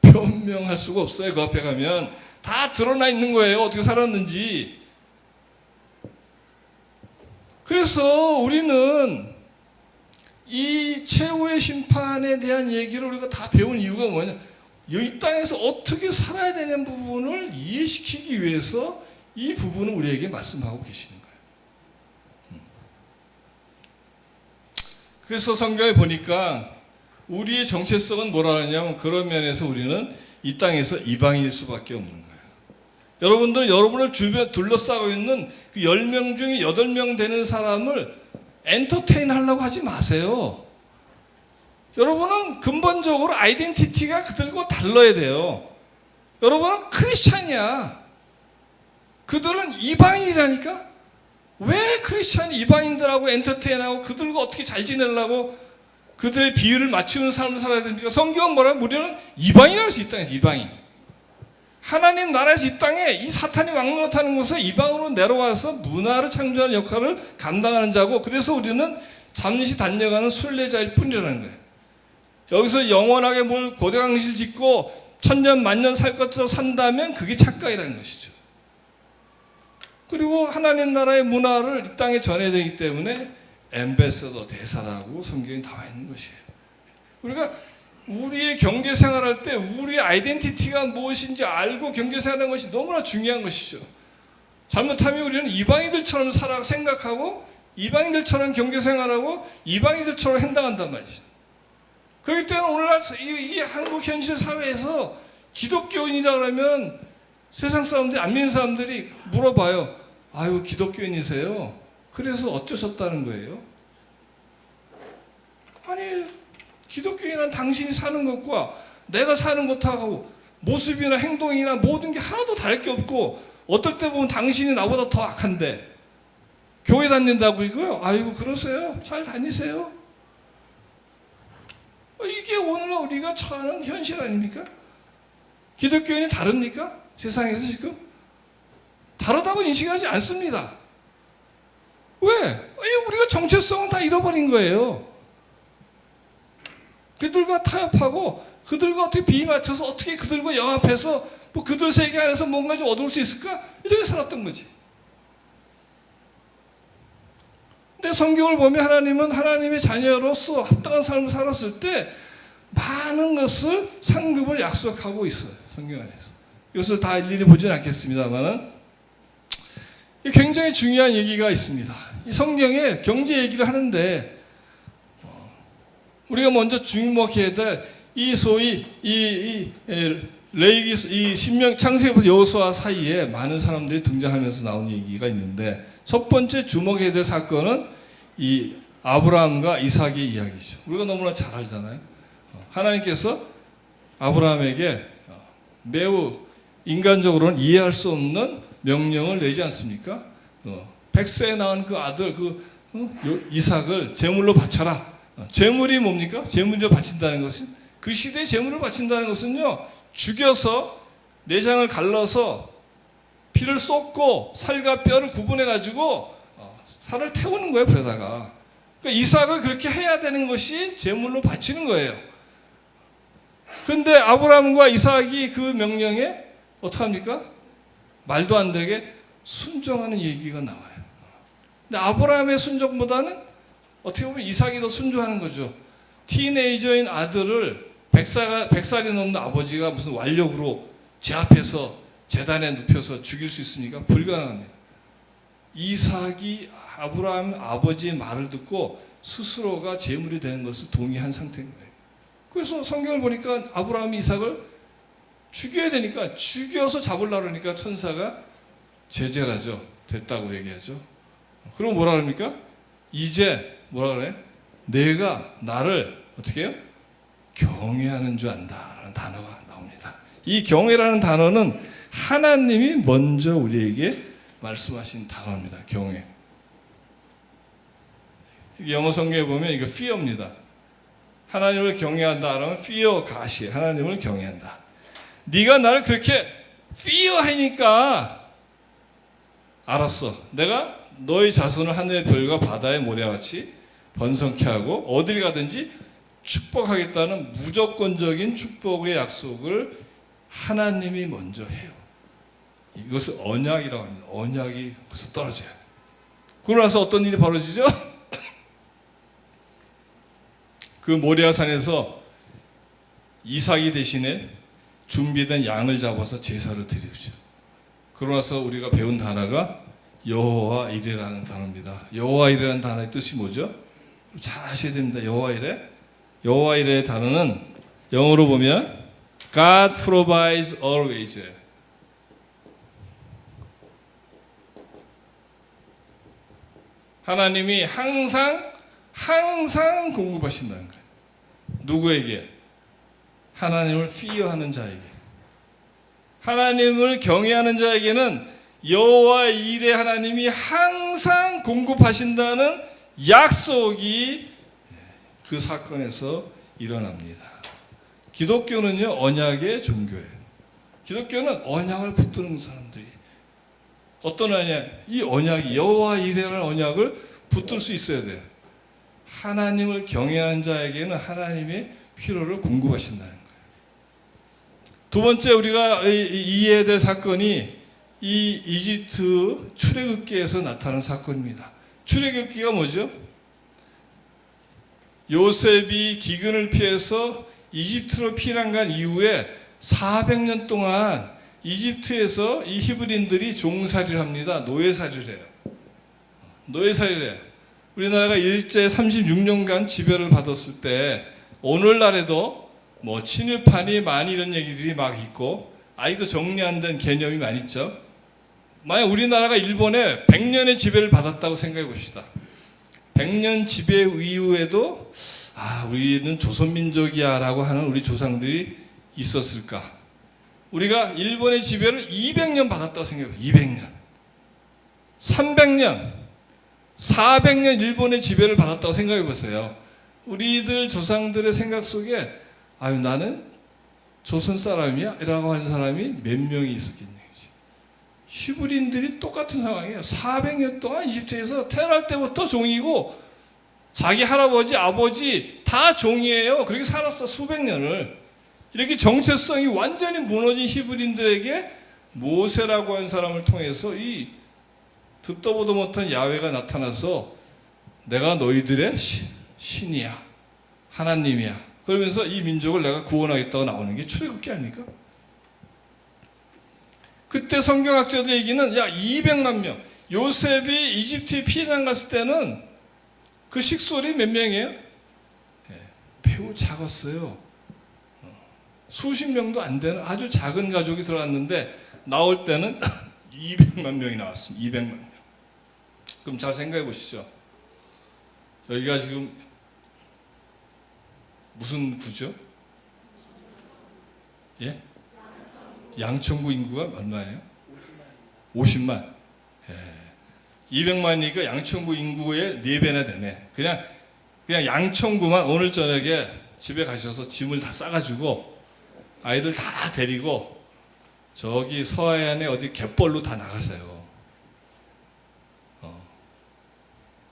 변명할 수가 없어요. 그 앞에 가면 다 드러나 있는 거예요. 어떻게 살았는지. 그래서 우리는 이 최후의 심판에 대한 얘기를 우리가 다 배운 이유가 뭐냐? 이 땅에서 어떻게 살아야 되는 부분을 이해시키기 위해서 이 부분을 우리에게 말씀하고 계시는 거예요. 그래서 성경에 보니까 우리의 정체성은 뭐라 하냐면 그런 면에서 우리는 이 땅에서 이방인일 수밖에 없는 거예요. 여러분들은 여러분을 둘러싸고 있는 그 10명 중에 8명 되는 사람을 엔터테인 하려고 하지 마세요. 여러분은 근본적으로 아이덴티티가 그들과 달라야 돼요. 여러분은 크리스찬이야. 그들은 이방인이라니까? 왜 크리스찬이 이방인들하고 엔터테인하고 그들과 어떻게 잘 지내려고 그들의 비율을 맞추는 삶을 살아야 됩니까? 성경은 뭐라면 우리는 이방인이라고 해서 이 땅에서 이방인. 하나님 나라에서 이 땅에 이 사탄이 왕노릇하는 곳에 이방으로 내려와서 문화를 창조하는 역할을 감당하는 자고, 그래서 우리는 잠시 단념하는 순례자일 뿐이라는 거예요. 여기서 영원하게 뭘 고대강실 짓고 천년 만년 살 것처럼 산다면 그게 착각이라는 것이죠. 그리고 하나님 나라의 문화를 이 땅에 전해야 되기 때문에 엠베서더 대사라고 성경에 나와 있는 것이에요. 우리가 우리의 경제 생활할 때 우리의 아이덴티티가 무엇인지 알고 경제 생활하는 것이 너무나 중요한 것이죠. 잘못하면 우리는 이방인들처럼 살아 생각하고 이방인들처럼 경제 생활하고 이방인들처럼 행동한단 말이죠. 그렇기 때문에 오늘날 이 한국 현실 사회에서 기독교인이라 그러면 세상 사람들이, 안 믿는 사람들이 물어봐요. 아유, 기독교인이세요? 그래서 어쩌셨다는 거예요? 아니, 기독교인은 당신이 사는 것과 내가 사는 것하고 모습이나 행동이나 모든 게 하나도 다를 게 없고, 어떨 때 보면 당신이 나보다 더 악한데 교회 다닌다고 이거요? 아이고, 그러세요? 잘 다니세요? 이게 오늘날 우리가 처하는 현실 아닙니까? 기독교인이 다릅니까? 세상에서 지금? 다르다고 인식하지 않습니다. 왜? 우리가 정체성을 다 잃어버린 거예요. 그들과 타협하고 그들과 어떻게 비위 맞춰서 어떻게 그들과 영합해서 뭐 그들 세계 안에서 뭔가 좀 얻을 수 있을까? 이렇게 살았던 거지. 근데 성경을 보면 하나님은 하나님의 자녀로서 합당한 삶을 살았을 때 많은 것을 상급을 약속하고 있어요. 성경 안에서. 이것을 다 일일이 보진 않겠습니다만은 굉장히 중요한 얘기가 있습니다. 이 성경에 경제 얘기를 하는데 우리가 먼저 주목해야 될 이 소위 레이기, 이 신명 창세기부터 여호수아 사이에 많은 사람들이 등장하면서 나온 얘기가 있는데, 첫 번째 주목해야 될 사건은 이 아브라함과 이삭의 이야기죠. 우리가 너무나 잘 알잖아요. 하나님께서 아브라함에게 매우 인간적으로는 이해할 수 없는 명령을 내지 않습니까? 100세에 낳은 그 아들 이삭을 제물로 바쳐라. 제물이 뭡니까? 제물로 바친다는 것은, 그 시대에 제물을 바친다는 것은요, 죽여서 내장을 갈라서 피를 쏟고 살과 뼈를 구분해 가지고 살을 태우는 거예요, 불에다가. 그러니까 이삭을 그렇게 해야 되는 것이 제물로 바치는 거예요. 그런데 아브라함과 이삭이 그 명령에 어떡합니까? 말도 안 되게 순종하는 얘기가 나와요. 근데 아브라함의 순종보다는 어떻게 보면 이삭이 더 순종하는 거죠. 티네이저인 아들을 100살이 넘는 아버지가 무슨 완력으로 제 앞에서 제단에 눕혀서 죽일 수 있습니까? 불가능합니다. 이삭이 아브라함 아버지의 말을 듣고 스스로가 제물이 되는 것을 동의한 상태인 거예요. 그래서 성경을 보니까 아브라함이 이삭을 죽여야 되니까 죽여서 잡으려고 그러니까 천사가 제재라죠. 됐다고 얘기하죠. 그럼 뭐라 그럽니까? 이제 뭐라 그래? 내가 나를 어떻게 해요? 경외하는 줄 안다라는 단어가 나옵니다. 이 경외라는 단어는 하나님이 먼저 우리에게 말씀하신 단어입니다. 경외. 영어 성경에 보면 이거 fear입니다. 하나님을 경외한다 그러면 fear God이, 하나님을 경외한다. 네가 나를 그렇게 fear하니까 알았어. 내가 너의 자손을 하늘의 별과 바다의 모래와 같이 번성케 하고 어딜 가든지 축복하겠다는 무조건적인 축복의 약속을 하나님이 먼저 해요. 이것을 언약이라고 합니다. 언약이 벌써 떨어져요. 그러고 나서 어떤 일이 벌어지죠? 그 모리아 산에서 이삭이 대신에 준비된 양을 잡아서 제사를 드리죠. 그러고 나서 우리가 배운 단어가 여호와 이레라는 단어입니다. 여호와 이레라는 단어의 뜻이 뭐죠? 잘 아셔야 됩니다. 여호와 이레. 여호와 이레의 단어는 영어로 보면 God provides always. 하나님이 항상 공급하신다는 거예요. 누구에게? 하나님을 fear하는 자에게. 하나님을 경외하는 자에게는 여호와 이레 하나님이 항상 공급하신다는 약속이 그 사건에서 일어납니다. 기독교는요, 언약의 종교예요. 기독교는 언약을 붙드는 사람들이. 어떤 언약? 이 언약이 여호와 이레라는 언약을 붙들 수 있어야 돼요. 하나님을 경외하는 자에게는 하나님의 필요를 공급하신다는 거예요. 두 번째 우리가 이해해야 될 사건이 이 이집트 출애굽기에서 나타난 사건입니다. 출애굽기가 뭐죠? 요셉이 기근을 피해서 이집트로 피난 간 이후에 400년 동안 이집트에서 이 히브리인들이 종살이를 합니다. 노예살이를 해요. 노예살이를 해요. 우리나라가 일제 36년간 지배를 받았을 때 오늘날에도 뭐 친일파니 많이 이런 얘기들이 막 있고 아직도 정리 안 된 개념이 많이 있죠. 만약 우리나라가 일본에 100년의 지배를 받았다고 생각해 봅시다. 100년 지배 이후에도 우리는 조선민족이야 라고 하는 우리 조상들이 있었을까? 우리가 일본의 지배를 200년 받았다고 생각해 봅시다. 200년 300년 400년 일본의 지배를 받았다고 생각해 보세요. 우리들 조상들의 생각 속에 나는 조선 사람이야? 라고 하는 사람이 몇 명이 있었겠냐. 히브리인들이 똑같은 상황이에요. 400년 동안 이집트에서 태어날 때부터 종이고 자기 할아버지, 아버지 다 종이에요. 그렇게 살았어. 수백 년을. 이렇게 정체성이 완전히 무너진 히브리인들에게 모세라고 하는 사람을 통해서 이 듣도 보도 못한 야훼가 나타나서 내가 너희들의 신이야. 하나님이야. 그러면서 이 민족을 내가 구원하겠다고 나오는 게 출애굽기 아닙니까? 그때 성경학자들 얘기는 200만 명. 요셉이 이집트에 피난 갔을 때는 그 식솔이 몇 명이에요? 매우 작았어요. 수십 명도 안 되는 아주 작은 가족이 들어갔는데 나올 때는 200만 명이 나왔습니다. 200만 명. 그럼 잘 생각해 보시죠. 여기가 지금 무슨 구죠? 예? 양천구 인구가 얼마예요? 50만. 200만이니까 양천구 인구의 4배나 되네. 그냥 양천구만 오늘 저녁에 집에 가셔서 짐을 다 싸가지고 아이들 다 데리고 저기 서해안에 어디 갯벌로 다 나가세요.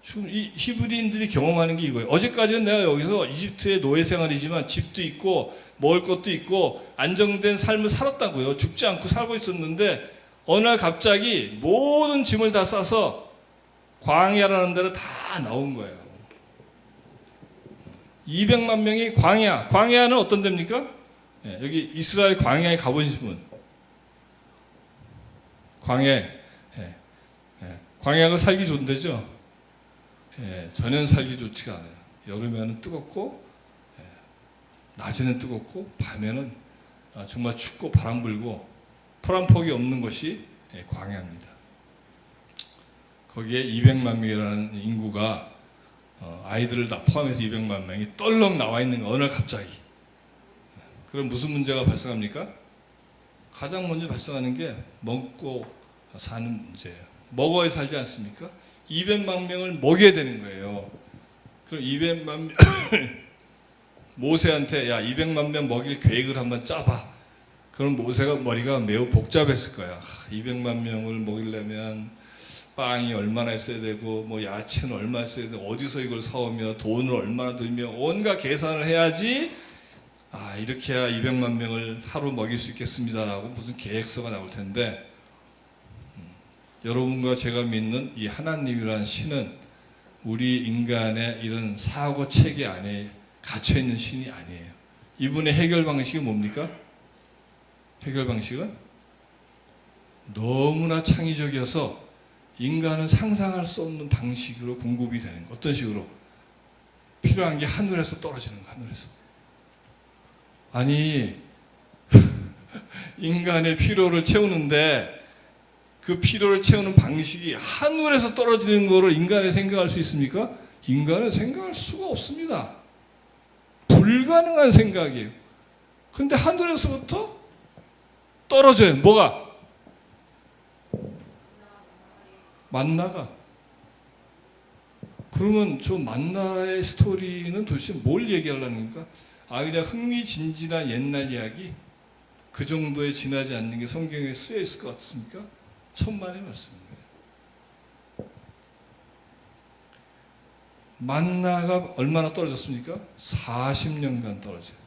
지금 이 히브리인들이 경험하는 게 이거예요. 어제까지는 내가 여기서 이집트의 노예 생활이지만 집도 있고 먹을 것도 있고 안정된 삶을 살았다고요. 죽지 않고 살고 있었는데 어느 날 갑자기 모든 짐을 다 싸서 광야라는 데로 다 나온 거예요. 200만 명이 광야. 광야는 어떤 데입니까? 여기 이스라엘 광야에 가보신 분. 광야가 살기 좋은 데죠. 전혀 살기 좋지가 않아요. 여름에는 뜨겁고 낮에는 뜨겁고 밤에는 정말 춥고 바람 불고 풀 한 폭이 없는 것이 광야입니다. 거기에 200만 명이라는 인구가 아이들을 다 포함해서 200만 명이 떨렁 나와 있는 거 어느 날 갑자기. 그럼 무슨 문제가 발생합니까? 가장 먼저 발생하는 게 먹고 사는 문제예요. 먹어야 살지 않습니까? 200만 명을 먹여야 되는 거예요. 그럼 200만 명 모세한테 200만 명 먹일 계획을 한번 짜봐. 그럼 모세가 머리가 매우 복잡했을 거야. 200만 명을 먹이려면 빵이 얼마나 있어야 되고 뭐 야채는 얼마나 있어야 되고 어디서 이걸 사오며 돈을 얼마나 들며 온갖 계산을 해야지 이렇게 해야 200만 명을 하루 먹일 수 있겠습니다라고 무슨 계획서가 나올 텐데 여러분과 제가 믿는 이 하나님이라는 신은 우리 인간의 이런 사고 체계 안에 갇혀 있는 신이 아니에요. 이분의 해결 방식이 뭡니까? 해결 방식은 너무나 창의적이어서 인간은 상상할 수 없는 방식으로 공급이 되는 거예요. 어떤 식으로? 필요한 게 하늘에서 떨어지는 거예요. 하늘에서. 아니 인간의 필요를 채우는데 그 필요를 채우는 방식이 하늘에서 떨어지는 거를 인간이 생각할 수 있습니까? 인간은 생각할 수가 없습니다. 불가능한 생각이에요. 그런데 하늘에서부터 떨어져요. 뭐가? 만나가. 그러면 저 만나의 스토리는 도대체 뭘 얘기하려는 겁니까? 그냥 흥미진진한 옛날 이야기? 그 정도에 지나지 않는 게 성경에 쓰여 있을 것 같습니까? 천만의 말씀입니다. 만나가 얼마나 떨어졌습니까? 40년간 떨어져요.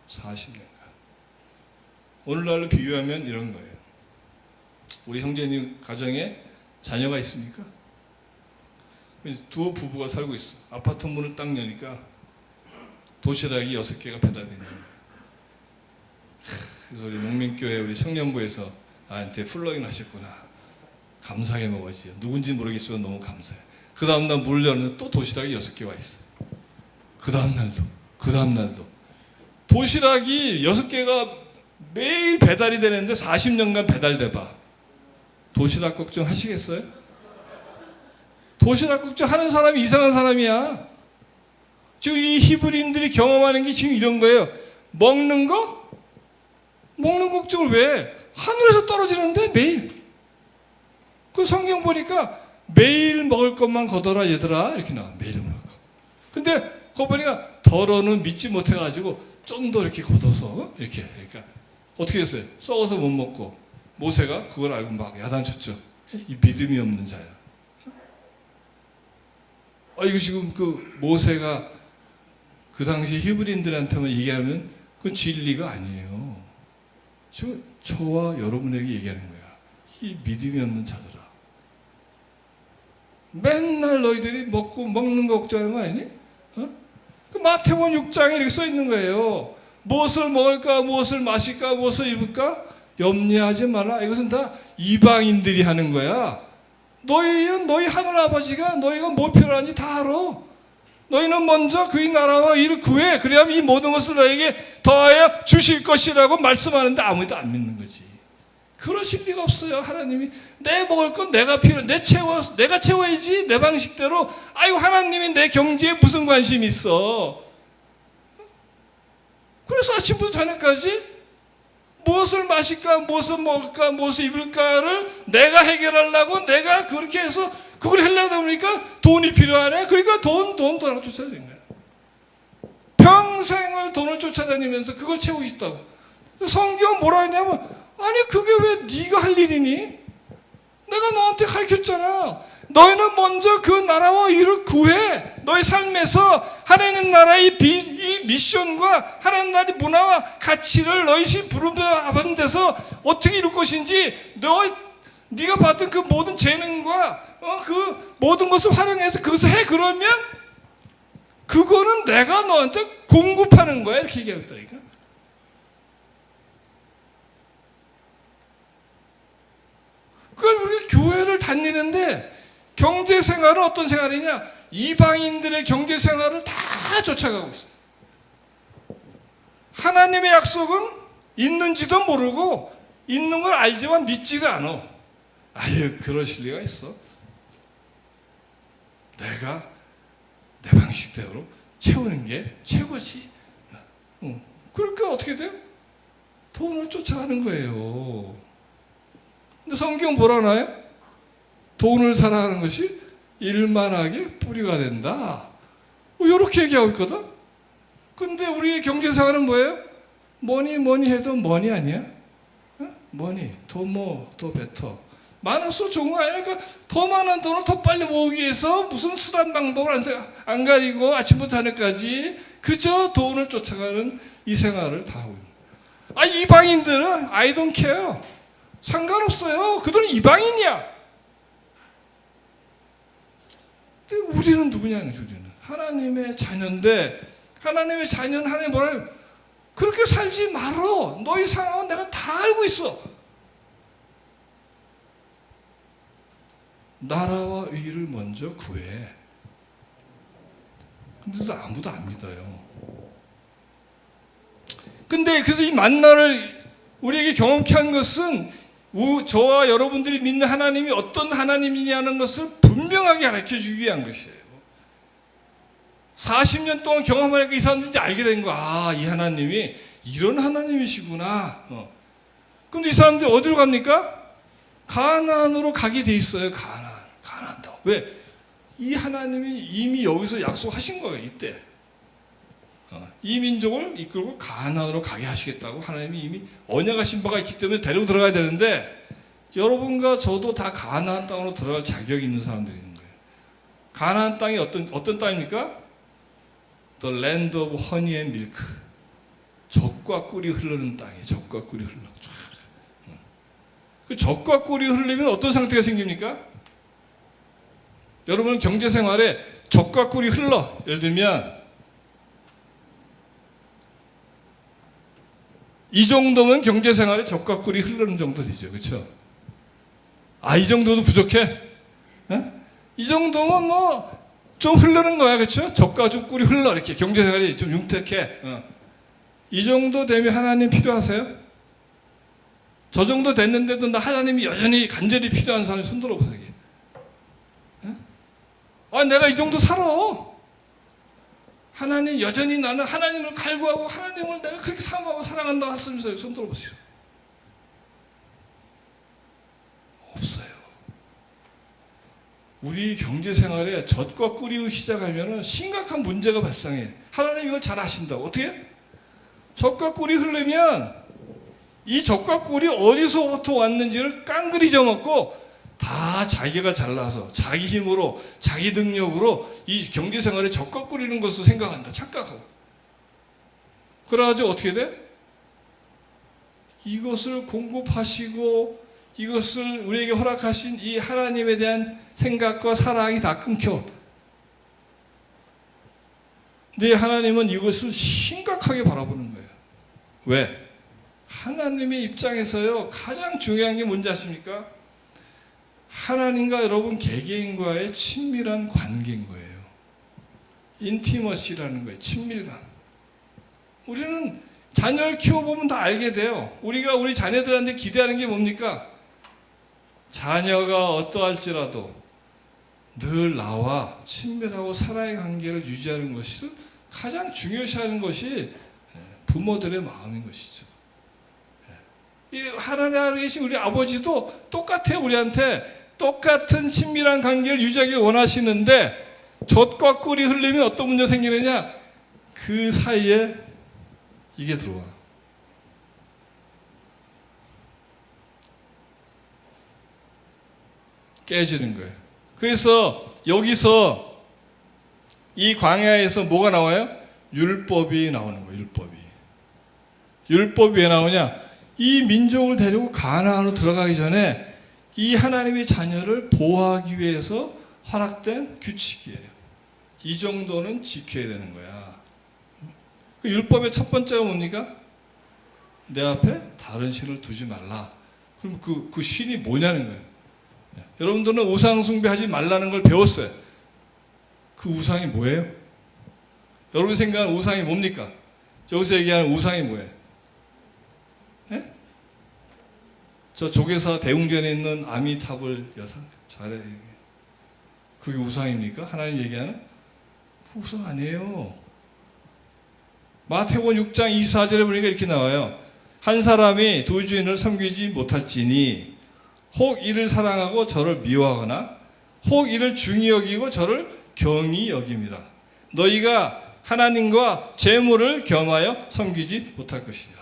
40년간. 오늘날로 비유하면 이런 거예요. 우리 형제님 가정에 자녀가 있습니까? 두 부부가 살고 있어. 아파트 문을 딱 여니까 도시락이 6개가 배달되는 거예요. 그래서 우리 목민교회 우리 청년부에서 나한테 플러그인 하셨구나. 감사하게 먹었지. 누군지 모르겠지만 너무 감사해. 그 다음날 문을 열었는데 또 도시락이 6개가 있어. 그 다음날도 도시락이 6개가 매일 배달이 되는데 40년간 배달돼봐. 도시락 걱정 하시겠어요? 도시락 걱정 하는 사람이 이상한 사람이야. 지금 이 히브리인들이 경험하는 게 지금 이런 거예요. 먹는 걱정을 왜? 하늘에서 떨어지는데 매일. 그 성경 보니까 매일 먹을 것만 거둬라 얘들아 이렇게 나와. 매일 먹을 것. 근데 그거 보니까 덜어는 믿지 못해가지고 좀 더 이렇게 걷어서 이렇게. 그러니까 어떻게 됐어요? 썩어서 못 먹고 모세가 그걸 알고 막 야단쳤죠. 이 믿음이 없는 자야. 이거 지금 그 모세가 그 당시 히브리인들한테만 얘기하면 그건 진리가 아니에요. 지금 저와 여러분에게 얘기하는 거야. 이 믿음이 없는 자들아. 맨날 너희들이 먹는 거 걱정하는 거 아니니? 그 마태복음 6장에 이렇게 써 있는 거예요. 무엇을 먹을까, 무엇을 마실까, 무엇을 입을까? 염려하지 말라. 이것은 다 이방인들이 하는 거야. 너희 하늘 아버지가 너희가 뭐 필요한지 다 알아. 너희는 먼저 그의 나라와 이를 구해. 그래야만 이 모든 것을 너에게 더하여 주실 것이라고 말씀하는데 아무도 안 믿는 거지. 그러실 리가 없어요. 하나님이 내 먹을 건 내가 내가 채워야지. 내 방식대로. 아이고 하나님이 내 경제에 무슨 관심이 있어. 그래서 아침부터 저녁까지 무엇을 마실까, 무엇을 먹을까, 무엇을 입을까를 내가 해결하려고 내가 그렇게 해서 그걸 하려다 보니까 돈이 필요하네. 그러니까 돈하고 쫓아다니는 거야. 평생을 돈을 쫓아다니면서 그걸 채우고 싶다고. 성경은 뭐라 했냐면 아니 그게 왜 네가 할 일이니? 내가 너한테 가르쳤잖아. 너희는 먼저 그 나라와 이를 구해. 너희 삶에서 하나님 나라의 이 미션과 하나님 나라의 문화와 가치를 너희시 부르는 데서 어떻게 이룰 것인지 네가 받은 그 모든 재능과 그 모든 것을 활용해서 그것을 해. 그러면 그거는 내가 너한테 공급하는 거야. 이렇게 얘기하겠다니까. 그걸 우리가 교회를 다니는데 경제생활은 어떤 생활이냐? 이방인들의 경제생활을 다 쫓아가고 있어요. 하나님의 약속은 있는지도 모르고 있는 걸 알지만 믿지를 않아. 아유 그러실 리가 있어. 내가 내 방식대로 채우는 게 최고지. 그러니까 어떻게 돼요? 돈을 쫓아가는 거예요. 근데 성경 뭐라 하나요? 돈을 사랑하는 것이 일만하게 뿌리가 된다. 이렇게 얘기하고 있거든. 근데 우리의 경제생활은 뭐예요? 뭐니 해도 머니 아니야? 머니, 더 베터. 많을수록 좋은 거 아니야? 그러니까 더 많은 돈을 더 빨리 모으기 위해서 무슨 수단 방법을 안 가리고 아침부터 저녁까지 그저 돈을 쫓아가는 이 생활을 다 하고 있는 거야. 이방인들은 I don't care. 상관없어요. 그들은 이방인이야. 근데 우리는 누구냐? 우리는 하나님의 자녀인데 하나님의 자녀는 하나님 뭐라 그렇게 살지 말어. 너희 상황은 내가 다 알고 있어. 나라와 의를 먼저 구해. 근데도 아무도 안 믿어요. 근데 그래서 이 만나를 우리에게 경험케 한 것은 저와 여러분들이 믿는 하나님이 어떤 하나님이냐는 것을 분명하게 가르쳐주기 위한 것이에요. 40년 동안 경험하니까 이 사람들이 알게 된 거야. 이 하나님이 이런 하나님이시구나. 그럼 이 사람들이 어디로 갑니까? 가나안으로 가게 돼 있어요. 가나안도. 왜? 이 하나님이 이미 여기서 약속하신 거예요. 이때. 이 민족을 이끌고 가나안으로 가게 하시겠다고 하나님이 이미 언약하신 바가 있기 때문에 데리고 들어가야 되는데 여러분과 저도 다 가나안 땅으로 들어갈 자격이 있는 사람들이 있는 거예요. 가나안 땅이 어떤 땅입니까? The land of honey and milk. 젖과 꿀이 흐르는 땅이에요. 젖과 꿀이 흘러. 그 젖과 꿀이 흐르려면 어떤 상태가 생깁니까? 여러분 경제생활에 젖과 꿀이 흘러. 예를 들면 이 정도면 경제생활에 젖과 꿀이 흐르는 정도 되죠. 그렇죠? 이 정도도 부족해? 이 정도면 뭐 좀 흐르는 거야. 그렇죠? 젖과 좀 꿀이 흘러. 이렇게 경제생활이 좀 융택해. 이 정도 되면 하나님 필요하세요? 저 정도 됐는데도 나 하나님이 여전히 간절히 필요한 사람이 손 들어보세요. 내가 이 정도 살아. 하나님 여전히 나는 하나님을 갈구하고 하나님을 내가 그렇게 사모하고 사랑한다고 할 수 있어요. 손 들어보세요. 없어요. 우리 경제생활에 젖과 꿀이 시작하면 심각한 문제가 발생해. 하나님 이걸 잘 아신다고. 어떻게? 젖과 꿀이 흐르면 이 젖과 꿀이 어디서부터 왔는지를 깡그리 잊어먹고 다 자기가 잘나서 자기 힘으로 자기 능력으로 이 경제생활에 젖과 꿀이는 것을 생각한다. 착각하고. 그래가지고 어떻게 돼? 이것을 공급하시고 이것을 우리에게 허락하신 이 하나님에 대한 생각과 사랑이 다 끊겨. 근데 하나님은 이것을 심각하게 바라보는 거예요. 왜? 하나님의 입장에서요, 가장 중요한 게 뭔지 아십니까? 하나님과 여러분 개개인과의 친밀한 관계인 거예요. 인티머시라는 거예요. 친밀감. 우리는 자녀를 키워보면 다 알게 돼요. 우리가 우리 자녀들한테 기대하는 게 뭡니까? 자녀가 어떠할지라도 늘 나와 친밀하고 사랑의 관계를 유지하는 것이 가장 중요시하는 것이 부모들의 마음인 것이죠. 이 하나님 계신 우리 아버지도 똑같아요. 우리한테 똑같은 친밀한 관계를 유지하길 원하시는데 젖과 꿀이 흘리면 어떤 문제가 생기느냐? 그 사이에 이게 들어와. 깨지는 거예요. 그래서 여기서 이 광야에서 뭐가 나와요? 율법이 나오는 거예요. 율법이 왜 나오냐? 이 민족을 데리고 가나안으로 들어가기 전에 이 하나님의 자녀를 보호하기 위해서 허락된 규칙이에요. 이 정도는 지켜야 되는 거야. 그 율법의 첫 번째가 뭡니까? 내 앞에 다른 신을 두지 말라. 그럼 그 신이 뭐냐는 거예요. 여러분들은 우상 숭배하지 말라는 걸 배웠어요. 그 우상이 뭐예요? 여러분이 생각하는 우상이 뭡니까? 여기서 얘기하는 우상이 뭐예요? 네? 저 조계사 대웅전에 있는 아미타불 여사 잘해. 그게 우상입니까? 하나님 얘기하는? 그 우상 아니에요. 마태복음 6장 24절에 보니까 이렇게 나와요. 한 사람이 두 주인을 섬기지 못할지니 혹 이를 사랑하고 저를 미워하거나 혹 이를 중히 여기고 저를 경히 여깁니다. 너희가 하나님과 재물을 겸하여 섬기지 못할 것이다.